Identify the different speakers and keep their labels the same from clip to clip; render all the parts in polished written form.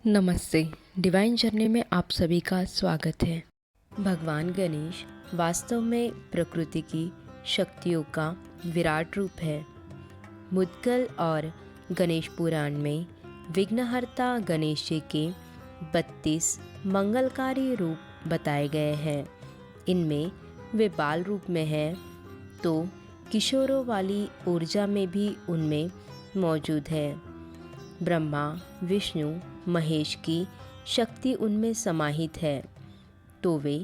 Speaker 1: नमस्ते। Divine journey में आप सभी का स्वागत है। भगवान गणेश वास्तव में प्रकृति की शक्तियों का विराट रूप है। मुद्गल और गणेश पुराण में विघ्नहर्ता गणेश जी के 32 मंगलकारी रूप बताए गए हैं। इनमें वे बाल रूप में हैं तो किशोरों वाली ऊर्जा में भी उनमें मौजूद है। ब्रह्मा, विष्णु, महेश की शक्ति उनमें समाहित है तो वे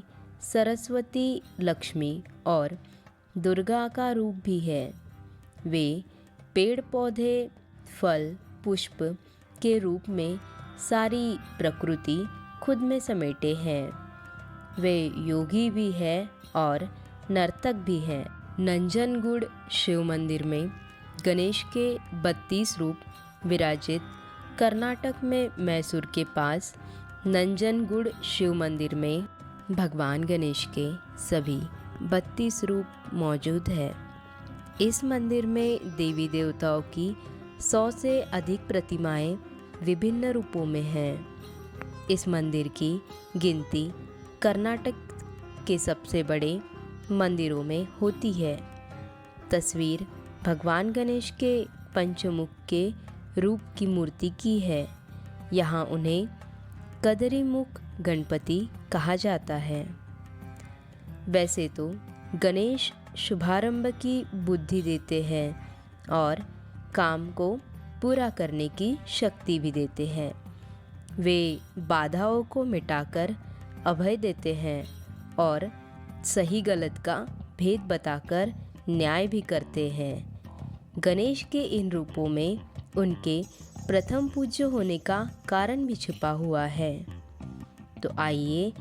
Speaker 1: सरस्वती, लक्ष्मी और दुर्गा का रूप भी है। वे पेड़ पौधे, फल, पुष्प के रूप में सारी प्रकृति खुद में समेटे हैं। वे योगी भी है और नर्तक भी हैं। नंजनगुड़ शिव मंदिर में गणेश के 32 रूप विराजित। कर्नाटक में मैसूर के पास नंजनगुड़ शिव मंदिर में भगवान गणेश के सभी 32 रूप मौजूद है। इस मंदिर में देवी देवताओं की 100 से अधिक प्रतिमाएं विभिन्न रूपों में हैं। इस मंदिर की गिनती कर्नाटक के सबसे बड़े मंदिरों में होती है। तस्वीर भगवान गणेश के पंचमुख के रूप की मूर्ति की है। यहाँ उन्हें कदरीमुख गणपति कहा जाता है। वैसे तो गणेश शुभारंभ की बुद्धि देते हैं और काम को पूरा करने की शक्ति भी देते हैं। वे बाधाओं को मिटाकर अभय देते हैं और सही गलत का भेद बताकर न्याय भी करते हैं। गणेश के इन रूपों में उनके प्रथम पूज्य होने का कारण भी छिपा हुआ है। तो आइए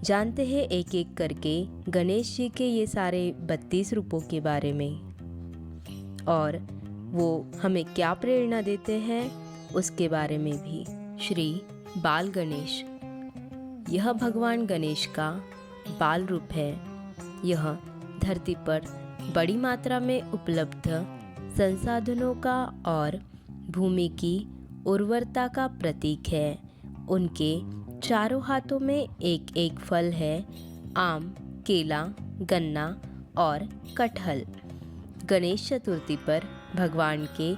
Speaker 1: जानते हैं एक एक करके गणेश जी के ये सारे 32 रूपों के बारे में और वो हमें क्या प्रेरणा देते हैं उसके बारे में भी। श्री बाल गणेश, यह भगवान गणेश का बाल रूप है। यह धरती पर बड़ी मात्रा में उपलब्ध संसाधनों का और भूमि की उर्वरता का प्रतीक है। उनके चारों हाथों में एक एक फल है, आम, केला, गन्ना और कटहल। गणेश चतुर्थी पर भगवान के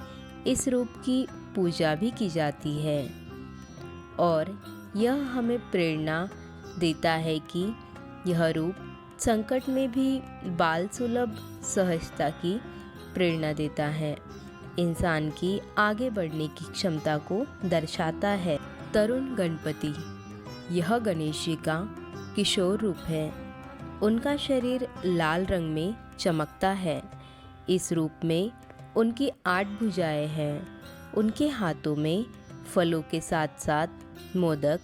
Speaker 1: इस रूप की पूजा भी की जाती है और यह हमें प्रेरणा देता है कि यह रूप संकट में भी बाल सुलभ सहजता की प्रेरणा देता है। इंसान की आगे बढ़ने की क्षमता को दर्शाता है। तरुण गणपति, यह गणेश जी का किशोर रूप है। उनका शरीर लाल रंग में चमकता है। इस रूप में उनकी 8 भुजाएं हैं। उनके हाथों में फलों के साथ साथ मोदक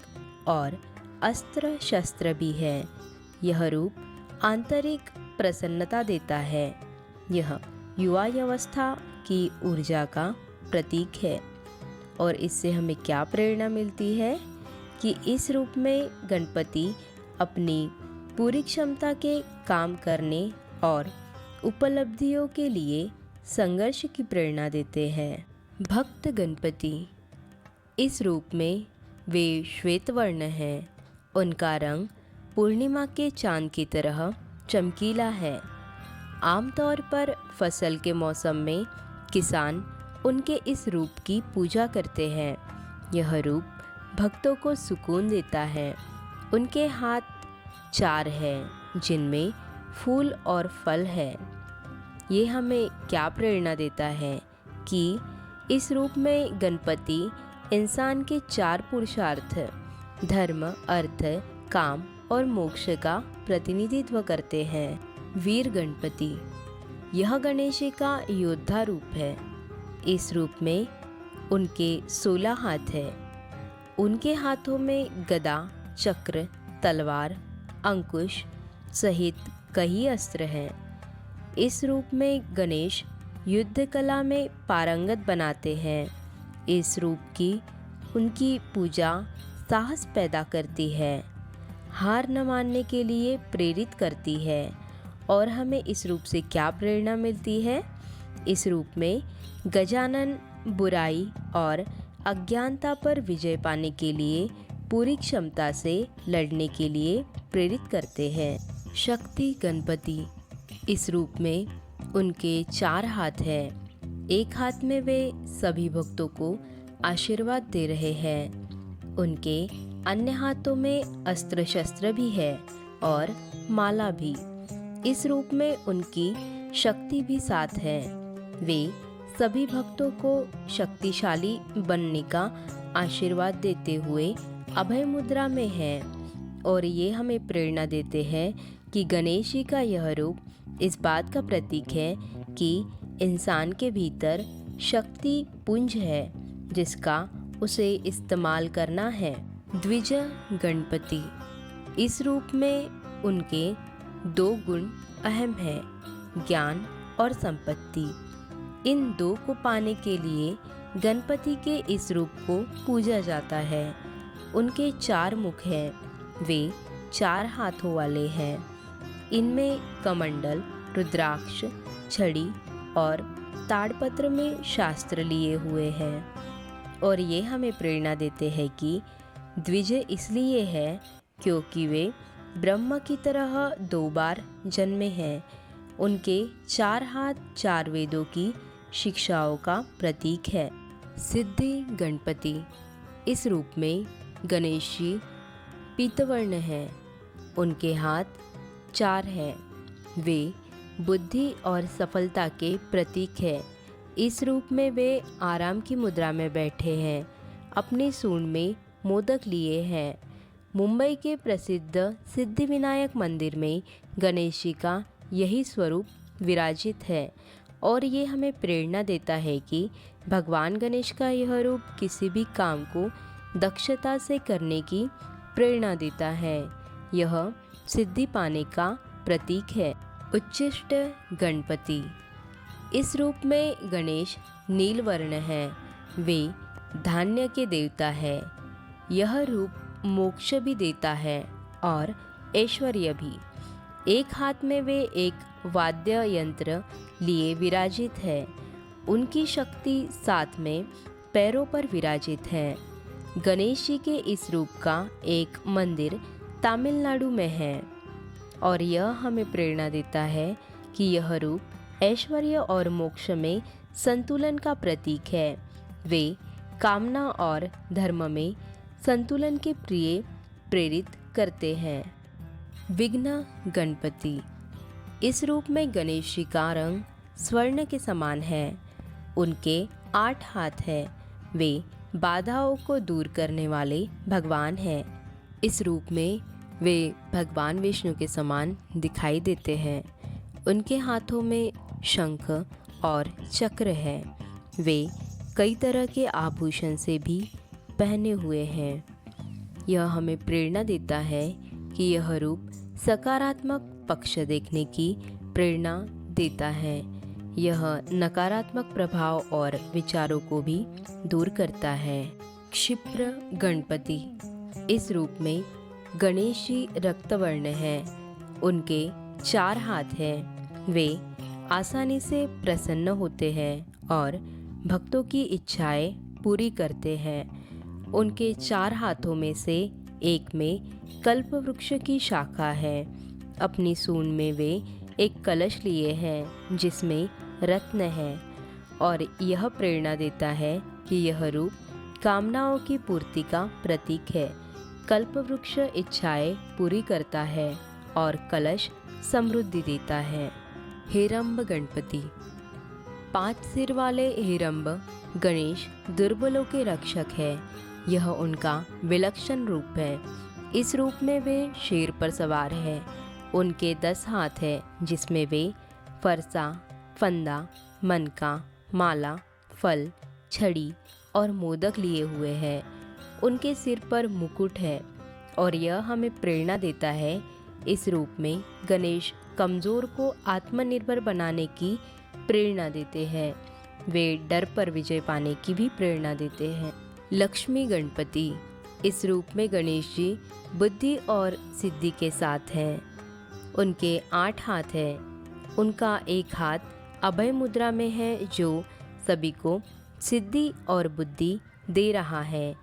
Speaker 1: और अस्त्र शस्त्र भी है। यह रूप आंतरिक प्रसन्नता देता है। यह युवावस्था की ऊर्जा का प्रतीक है और इससे हमें क्या प्रेरणा मिलती है कि इस रूप में गणपति अपनी पूरी क्षमता के काम करने और उपलब्धियों के लिए संघर्ष की प्रेरणा देते हैं। भक्त गणपति, इस रूप में वे श्वेत वर्ण हैं। उनका रंग पूर्णिमा के चांद की तरह चमकीला है। आमतौर पर फसल के मौसम में किसान उनके इस रूप की पूजा करते हैं। यह रूप भक्तों को सुकून देता है। उनके हाथ 4 हैं जिनमें फूल और फल है। ये हमें क्या प्रेरणा देता है कि इस रूप में गणपति इंसान के 4 पुरुषार्थ धर्म, अर्थ, काम और मोक्ष का प्रतिनिधित्व करते हैं। वीर गणपति, यह गणेश जी का योद्धा रूप है। इस रूप में उनके 16 हाथ हैं। उनके हाथों में गदा, चक्र, तलवार, अंकुश सहित कई अस्त्र हैं। इस रूप में गणेश युद्ध कला में पारंगत बनाते हैं। इस रूप की उनकी पूजा साहस पैदा करती है, हार न मानने के लिए प्रेरित करती है। और हमें इस रूप से क्या प्रेरणा मिलती है? इस रूप में गजानन बुराई और अज्ञानता पर विजय पाने के लिए पूरी क्षमता से लड़ने के लिए प्रेरित करते हैं। शक्ति गणपति, इस रूप में उनके 4 हाथ हैं। एक हाथ में वे सभी भक्तों को आशीर्वाद दे रहे हैं। उनके अन्य हाथों में अस्त्र शस्त्र भी है और माला भी। इस रूप में उनकी शक्ति भी साथ है। वे सभी भक्तों को शक्तिशाली बनने का आशीर्वाद देते हुए अभय मुद्रा में हैं और ये हमें प्रेरणा देते हैं कि गणेश जी का यह रूप इस बात का प्रतीक है कि इंसान के भीतर शक्ति पुंज है जिसका उसे इस्तेमाल करना है। द्विज गणपति, इस रूप में उनके 2 गुण अहम हैं, ज्ञान और संपत्ति। इन 2 को पाने के लिए गणपति के इस रूप को पूजा जाता है। उनके 4 मुख हैं, वे 4 हाथों वाले हैं। इनमें कमंडल, रुद्राक्ष, छड़ी और ताड़पत्र में शास्त्र लिए हुए हैं और ये हमें प्रेरणा देते हैं कि द्विज इसलिए है क्योंकि वे ब्रह्मा की तरह 2 बार जन्मे हैं। उनके 4 हाथ 4 वेदों की शिक्षाओं का प्रतीक है। सिद्धि गणपति, इस रूप में गणेश जी पीतवर्ण हैं। उनके हाथ 4 हैं। वे बुद्धि और सफलता के प्रतीक हैं। इस रूप में वे आराम की मुद्रा में बैठे हैं। अपने सूंड में मोदक लिए हैं। मुंबई के प्रसिद्ध सिद्धिविनायक मंदिर में गणेश जी का यही स्वरूप विराजित है और ये हमें प्रेरणा देता है कि भगवान गणेश का यह रूप किसी भी काम को दक्षता से करने की प्रेरणा देता है। यह सिद्धि पाने का प्रतीक है। उच्छिष्ट गणपति, इस रूप में गणेश नीलवर्ण है। वे धान्य के देवता है। यह रूप मोक्ष भी देता है और ऐश्वर्य भी। एक हाथ में वे एक वाद्य यंत्र लिए विराजित है। उनकी शक्ति साथ में पैरों पर विराजित है। गणेश जी के इस रूप का एक मंदिर तमिलनाडु में है और यह हमें प्रेरणा देता है कि यह रूप ऐश्वर्य और मोक्ष में संतुलन का प्रतीक है। वे कामना और धर्म में संतुलन के प्रिय प्रेरित करते हैं। विघ्न गणपति, इस रूप में गणेश जी का रंग स्वर्ण के समान है। उनके 8 हाथ हैं। वे बाधाओं को दूर करने वाले भगवान हैं। इस रूप में वे भगवान विष्णु के समान दिखाई देते हैं। उनके हाथों में शंख और चक्र है। वे कई तरह के आभूषण से भी पहने हुए हैं। यह हमें प्रेरणा देता है कि यह रूप सकारात्मक पक्ष देखने की प्रेरणा देता है। यह नकारात्मक प्रभाव और विचारों को भी दूर करता है। क्षिप्र गणपति, इस रूप में गणेश जी रक्तवर्ण हैं। उनके 4 हाथ हैं। वे आसानी से प्रसन्न होते हैं और भक्तों की इच्छाएं पूरी करते हैं। उनके 4 हाथों में से एक में कल्प वृक्ष की शाखा है। अपनी सूंड में वे एक कलश लिए हैं जिसमें रत्न है और यह प्रेरणा देता है कि यह रूप कामनाओं की पूर्ति का प्रतीक है। कल्प वृक्ष इच्छाएं पूरी करता है और कलश समृद्धि देता है। हेरंब गणपति, 5 सिर वाले हेरंब गणेश दुर्बलों के रक्षक है। यह उनका विलक्षण रूप है। इस रूप में वे शेर पर सवार हैं। उनके 10 हाथ हैं जिसमें वे फरसा, फंदा, मनका, माला, फल, छड़ी और मोदक लिए हुए हैं। उनके सिर पर मुकुट है और यह हमें प्रेरणा देता है। इस रूप में गणेश कमज़ोर को आत्मनिर्भर बनाने की प्रेरणा देते हैं। वे डर पर विजय पाने की भी प्रेरणा देते हैं। लक्ष्मी गणपति, इस रूप में गणेश जी बुद्धि और सिद्धि के साथ हैं। उनके 8 हाथ हैं। उनका एक हाथ अभय मुद्रा में है जो सभी को सिद्धि और बुद्धि दे रहा है।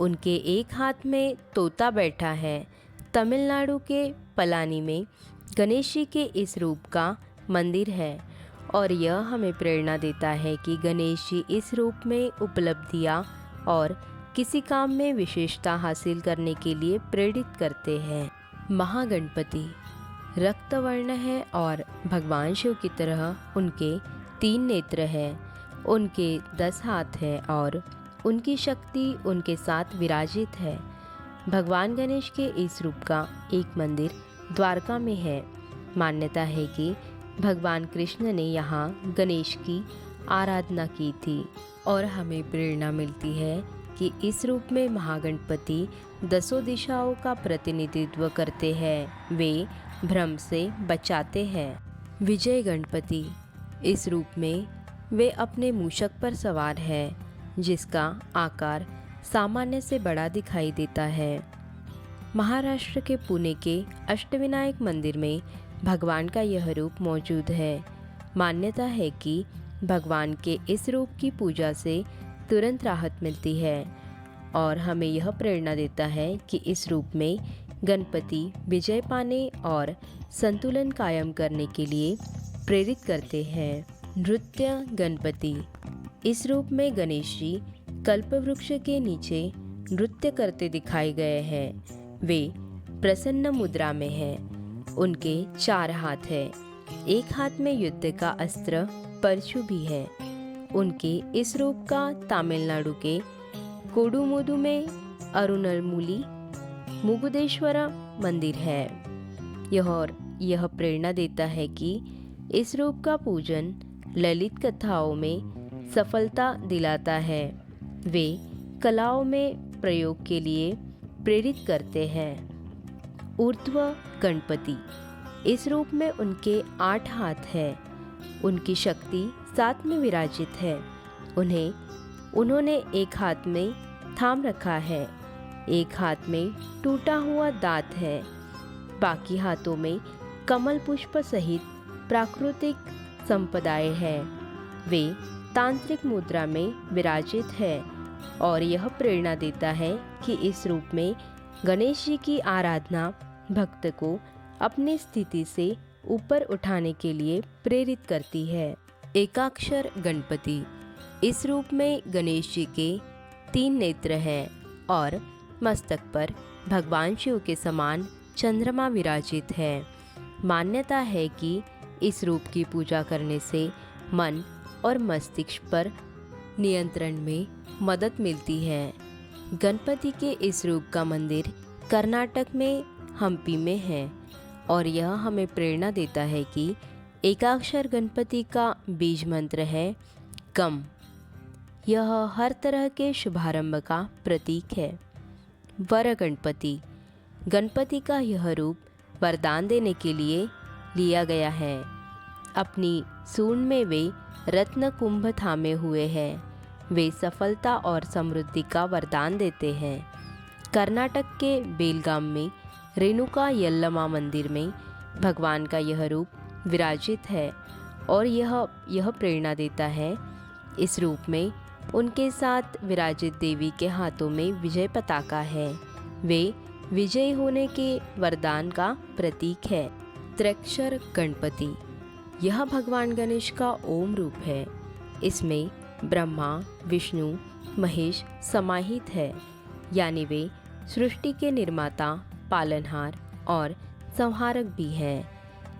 Speaker 1: उनके एक हाथ में तोता बैठा है। तमिलनाडु के पलानी में गणेश जी के इस रूप का मंदिर है और यह हमें प्रेरणा देता है कि गणेश जी इस रूप में उपलब्धियाँ और किसी काम में विशेषता हासिल करने के लिए प्रेरित करते हैं। महागणपति रक्तवर्ण है और भगवान शिव की तरह उनके 3 नेत्र हैं, उनके 10 हाथ हैं और उनकी शक्ति उनके साथ विराजित है। भगवान गणेश के इस रूप का एक मंदिर द्वारका में है। मान्यता है कि भगवान कृष्ण ने यहाँ गणेश की आराधना की थी और हमें प्रेरणा मिलती है कि इस रूप में महागणपति 10 दिशाओं का प्रतिनिधित्व करते हैं। वे भ्रम से बचाते हैं। विजय गणपति इस रूप में वे अपने मूषक पर सवार हैं, जिसका आकार सामान्य से बड़ा दिखाई देता है। महाराष्ट्र के पुणे के अष्टविनायक मंदिर में भगवान का यह रूप मौजूद है। मान्यता है कि भगवान के इस रूप की पूजा से तुरंत राहत मिलती है और हमें यह प्रेरणा देता है कि इस रूप में गणपति विजय पाने और संतुलन कायम करने के लिए प्रेरित करते हैं। नृत्य गणपति इस रूप में गणेश जी कल्पवृक्ष के नीचे नृत्य करते दिखाए गए हैं। वे प्रसन्न मुद्रा में हैं। उनके 4 हाथ हैं। एक हाथ में युद्ध का अस्त्र परशु भी है। उनके इस रूप का तमिलनाडु के कोडुमुदु में अरुणलमूली मुगुदेश्वरा मंदिर है। यह प्रेरणा देता है कि इस रूप का पूजन ललित कथाओं में सफलता दिलाता है। वे कलाओं में प्रयोग के लिए प्रेरित करते हैं। ऊर्ध्व गणपति इस रूप में उनके 8 हाथ हैं। उनकी शक्ति साथ में विराजित है। उन्होंने एक हाथ में थाम रखा है। एक हाथ में टूटा हुआ दांत है। बाकी हाथों में कमल पुष्प सहित प्राकृतिक संपदाएं हैं। वे तांत्रिक मुद्रा में विराजित है और यह प्रेरणा देता है कि इस रूप में गणेश जी की आराधना भक्त को अपनी स्थिति से ऊपर उठाने के लिए प्रेरित करती है। एकाक्षर गणपति इस रूप में गणेश जी के 3 नेत्र हैं और मस्तक पर भगवान शिव के समान चंद्रमा विराजित है। मान्यता है कि इस रूप की पूजा करने से मन और मस्तिष्क पर नियंत्रण में मदद मिलती है। गणपति के इस रूप का मंदिर कर्नाटक में हम्पी में है और यह हमें प्रेरणा देता है कि एकाक्षर गणपति का बीज मंत्र है गम। यह हर तरह के शुभारंभ का प्रतीक है। वर गणपति का यह रूप वरदान देने के लिए लिया गया है। अपनी सूंड में वे रत्न कुंभ थामे हुए हैं। वे सफलता और समृद्धि का वरदान देते हैं। कर्नाटक के बेलगाम में रेणुका यल्लमा मंदिर में भगवान का यह रूप विराजित है और यह प्रेरणा देता है। इस रूप में उनके साथ विराजित देवी के हाथों में विजय पताका है। वे विजयी होने के वरदान का प्रतीक है। त्र्यक्षर गणपति यह भगवान गणेश का ओम रूप है। इसमें ब्रह्मा विष्णु महेश समाहित है, यानी वे सृष्टि के निर्माता पालनहार और संहारक भी हैं।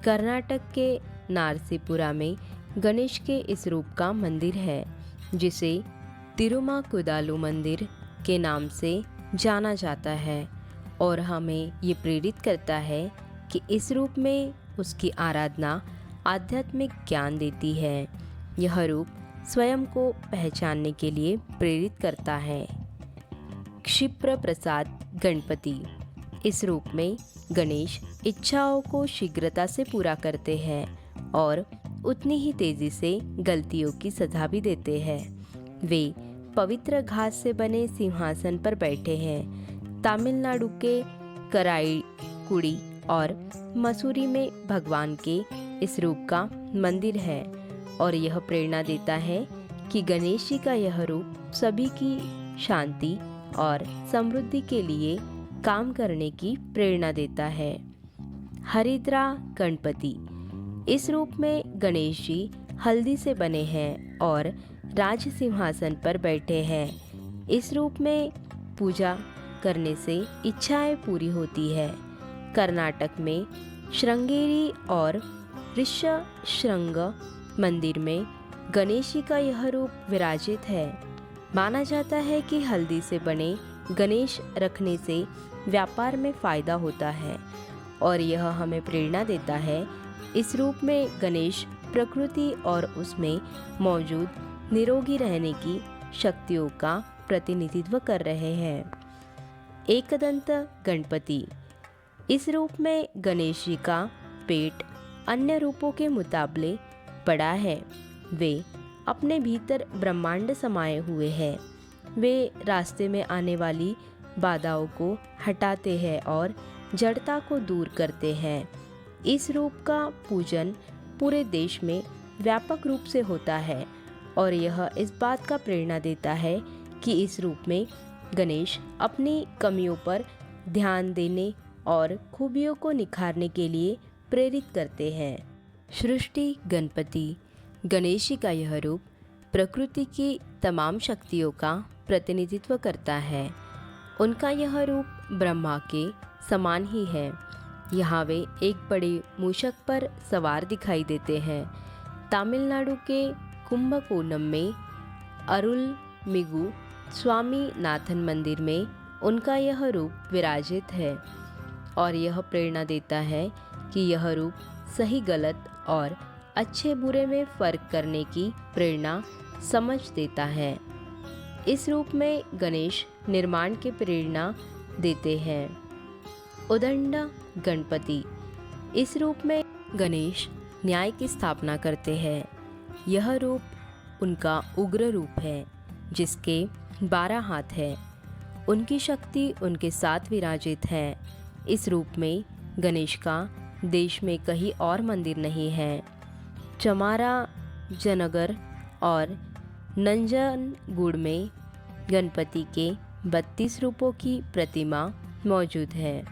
Speaker 1: कर्नाटक के नारसीपुरा में गणेश के इस रूप का मंदिर है, जिसे तिरुमा कुदालू मंदिर के नाम से जाना जाता है और हमें ये प्रेरित करता है कि इस रूप में उसकी आराधना आध्यात्मिक ज्ञान देती है। यह रूप स्वयं को पहचानने के लिए प्रेरित करता है। क्षिप्र प्रसाद गणपति इस रूप में गणेश इच्छाओं को शीघ्रता से पूरा करते हैं और उतनी ही तेजी से गलतियों की सजा भी देते हैं। वे पवित्र घास से बने सिंहासन पर बैठे हैं। तमिलनाडु के कराईकुड़ी और मसूरी में भगवान के इस रूप का मंदिर है और यह प्रेरणा देता है कि गणेश जी का यह रूप सभी की शांति और समृद्धि के लिए काम करने की प्रेरणा देता है। हरिद्रा गणपति। इस रूप में गणेश जी हल्दी से बने हैं और राज सिंहासन पर बैठे हैं। इस रूप में पूजा करने से इच्छाएं पूरी होती है। कर्नाटक में श्रृंगेरी और ऋष्यशृंग मंदिर में गणेश जी का यह रूप विराजित है। माना जाता है कि हल्दी से बने गणेश रखने से व्यापार में फायदा होता है और यह हमें प्रेरणा देता है। इस रूप में गणेश प्रकृति और उसमें मौजूद निरोगी रहने की शक्तियों का प्रतिनिधित्व कर रहे हैं। एकदंत गणपति। इस रूप में गणेश जी का पेट अन्य रूपों के मुकाबले बड़ा है। वे अपने भीतर ब्रह्मांड समाये हुए हैं। वे रास्ते में आने वाली बाधाओं को हटाते हैं और जड़ता को दूर करते हैं। इस रूप का पूजन पूरे देश में व्यापक रूप से होता है और यह इस बात का प्रेरणा देता है कि इस रूप में गणेश अपनी कमियों पर ध्यान देने और खूबियों को निखारने के लिए प्रेरित करते हैं। सृष्टि गणपति। गणेश जी का यह रूप प्रकृति की तमाम शक्तियों का प्रतिनिधित्व करता है। उनका यह रूप ब्रह्मा के समान ही है। यहाँ वे एक बड़े मूषक पर सवार दिखाई देते हैं। तमिलनाडु के कुंभकोणम में अरुलमिगु स्वामी नाथन मंदिर में उनका यह रूप विराजित है और यह प्रेरणा देता है कि यह रूप सही गलत और अच्छे बुरे में फर्क करने की प्रेरणा समझ देता है। इस रूप में गणेश निर्माण की प्रेरणा देते हैं। उदंड गणपति। इस रूप में गणेश न्याय की स्थापना करते हैं। यह रूप उनका उग्र रूप है जिसके 12 हाथ हैं। उनकी शक्ति उनके साथ विराजित है। इस रूप में गणेश का देश में कहीं और मंदिर नहीं है। चमारा जनगर और नंजनगुड़ में गणपति के 32 रूपों की प्रतिमा मौजूद है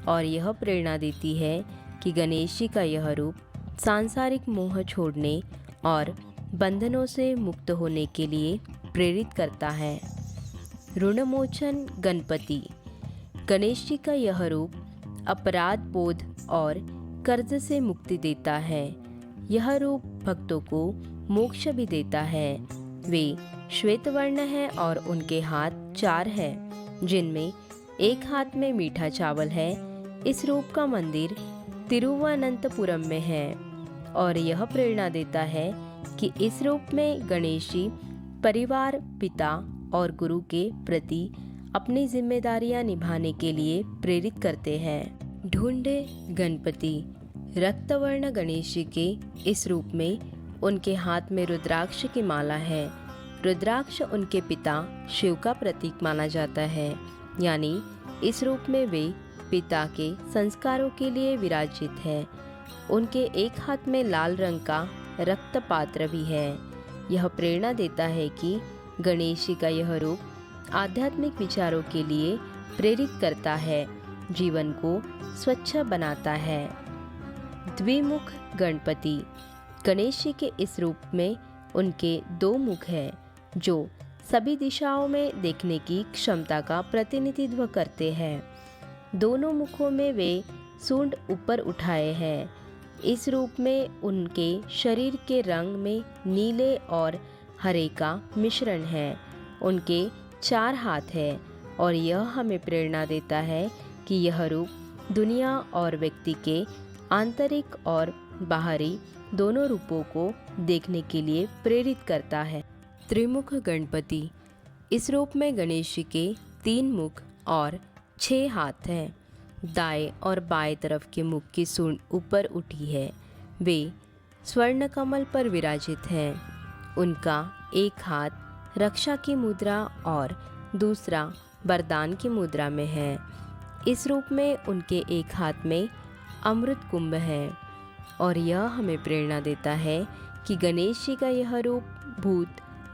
Speaker 1: और यह प्रेरणा देती है कि गणेश जी का यह रूप सांसारिक मोह छोड़ने और बंधनों से मुक्त होने के लिए प्रेरित करता है। ऋणमोचन गणपति। गणेश जी का यह रूप अपराध बोध और कर्ज से मुक्ति देता है। यह रूप भक्तों को मोक्ष भी देता है। वे श्वेत वर्ण है और उनके हाथ 4 हैं जिनमें एक हाथ में मीठा चावल है। इस रूप का मंदिर तिरुवनंतपुरम में है और यह प्रेरणा देता है कि इस रूप में गणेश जी परिवार, पिता और गुरु के प्रति अपनी जिम्मेदारियां निभाने के लिए प्रेरित करते हैं। ढूंढे गणपति। रक्तवर्ण गणेश जी के इस रूप में उनके हाथ में रुद्राक्ष की माला है। रुद्राक्ष उनके पिता शिव का प्रतीक माना जाता है, यानी इस रूप में वे पिता के संस्कारों के लिए विराजित है। उनके एक हाथ में लाल रंग का रक्त पात्र भी है। यह प्रेरणा देता है कि गणेश जी का यह रूप आध्यात्मिक विचारों के लिए प्रेरित करता है, जीवन को स्वच्छ बनाता है। द्विमुख गणपति। गणेश जी के इस रूप में उनके 2 मुख हैं जो सभी दिशाओं में देखने की क्षमता का प्रतिनिधित्व करते हैं। दोनों मुखों में वे सूंड ऊपर उठाए हैं। इस रूप में उनके शरीर के रंग में नीले और हरे का मिश्रण है। उनके 4 हाथ हैं और यह हमें प्रेरणा देता है कि यह रूप दुनिया और व्यक्ति के आंतरिक और बाहरी दोनों रूपों को देखने के लिए प्रेरित करता है। त्रिमुख गणपति। इस रूप में गणेश जी के 3 मुख और 6 हाथ हैं। दाएं और बाएं तरफ के मुख की सूंड ऊपर उठी है। वे स्वर्ण कमल पर विराजित हैं। उनका एक हाथ रक्षा की मुद्रा और दूसरा वरदान की मुद्रा में है। इस रूप में उनके एक हाथ में अमृत कुंभ है और यह हमें प्रेरणा देता है कि गणेश जी का यह रूप भूत,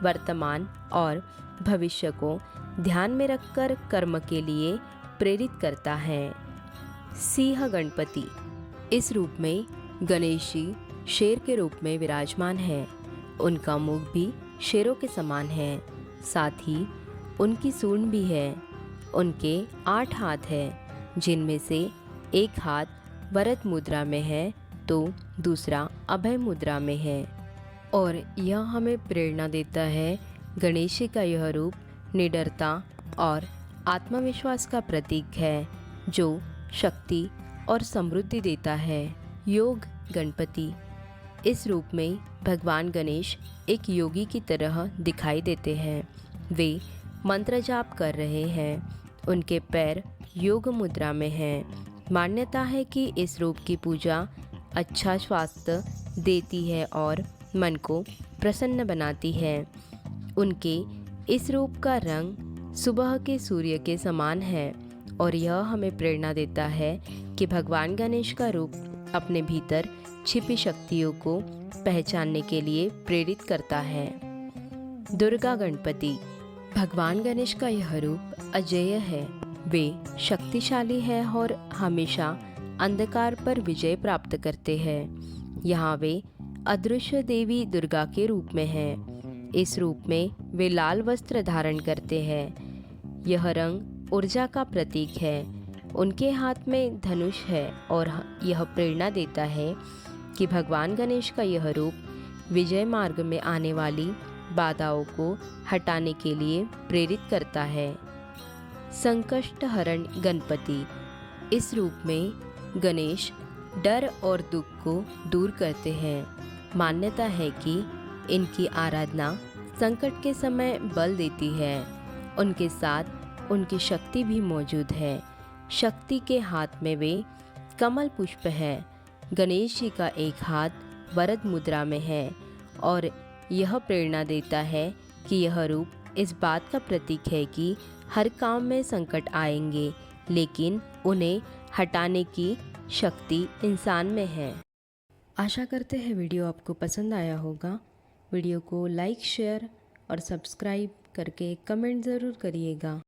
Speaker 1: वर्तमान और भविष्य को ध्यान में रखकर कर्म के लिए प्रेरित करता है। सिंह गणपति, इस रूप में गणेश जी शेर के रूप में विराजमान है। उनका मुख भी शेरों के समान है, साथ ही उनकी सूंड भी है। उनके 8 हाथ हैं, जिनमें से एक हाथ वरद मुद्रा में है तो दूसरा अभय मुद्रा में है। और यह हमें प्रेरणा देता है। गणेश जी का यह रूप निडरता और आत्मविश्वास का प्रतीक है, जो शक्ति और समृद्धि देता है। योग गणपति, इस रूप में भगवान गणेश एक योगी की तरह दिखाई देते हैं। वे मंत्र जाप कर रहे हैं। उनके पैर योग मुद्रा में हैं। मान्यता है कि इस रूप की पूजा अच्छा स्वास्थ्य देती है और मन को प्रसन्न बनाती है। उनके इस रूप का रंग सुबह के सूर्य के समान है और यह हमें प्रेरणा देता है कि भगवान गणेश का रूप अपने भीतर छिपी शक्तियों को पहचानने के लिए प्रेरित करता है। दुर्गा गणपति, भगवान गणेश का यह रूप अजेय है। वे शक्तिशाली है और हमेशा अंधकार पर विजय प्राप्त करते हैं। यहाँ वे अदृश्य देवी दुर्गा के रूप में हैं। इस रूप में वे लाल वस्त्र धारण करते हैं। यह रंग ऊर्जा का प्रतीक है। उनके हाथ में धनुष है और यह प्रेरणा देता है कि भगवान गणेश का यह रूप विजय मार्ग में आने वाली बाधाओं को हटाने के लिए प्रेरित करता है। संकष्ट हरण गणपति, इस रूप में गणेश डर और दुख को दूर करते हैं। मान्यता है कि इनकी आराधना संकट के समय बल देती है। उनके साथ उनकी शक्ति भी मौजूद है। शक्ति के हाथ में वे कमल पुष्प है। गणेश जी का एक हाथ वरद मुद्रा में है और यह प्रेरणा देता है कि यह रूप इस बात का प्रतीक है कि हर काम में संकट आएंगे, लेकिन उन्हें हटाने की शक्ति इंसान में है। आशा करते हैं वीडियो आपको पसंद आया होगा। वीडियो को लाइक, शेयर और सब्सक्राइब करके कमेंट ज़रूर करिएगा।